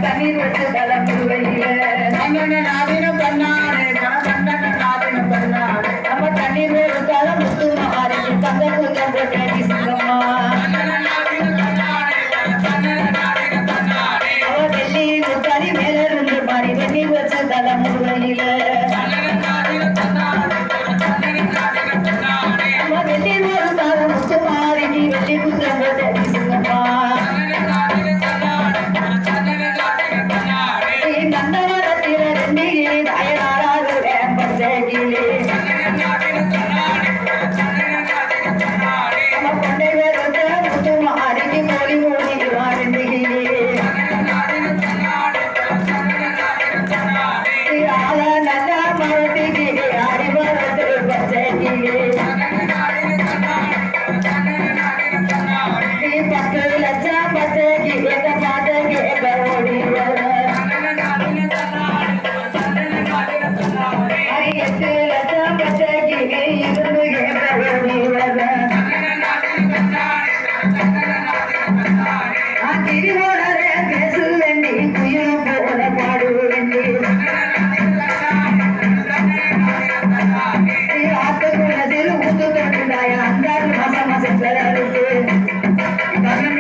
தண்ணீர் வச்சு தலம் பண்ணானே நம்ம தண்ணீர் தலம் முத்து மாறி தங்க கூட்டம் போட்டி சிங்கம்மா வெள்ளி முத்தாரி மேல இருந்து மாறி வெந்நீர் வச்சு தலம் முருகையில வெள்ளி தலம் முத்து மாறி வெள்ளி குற்றம் போட்டி சிங்கம்மா Did you want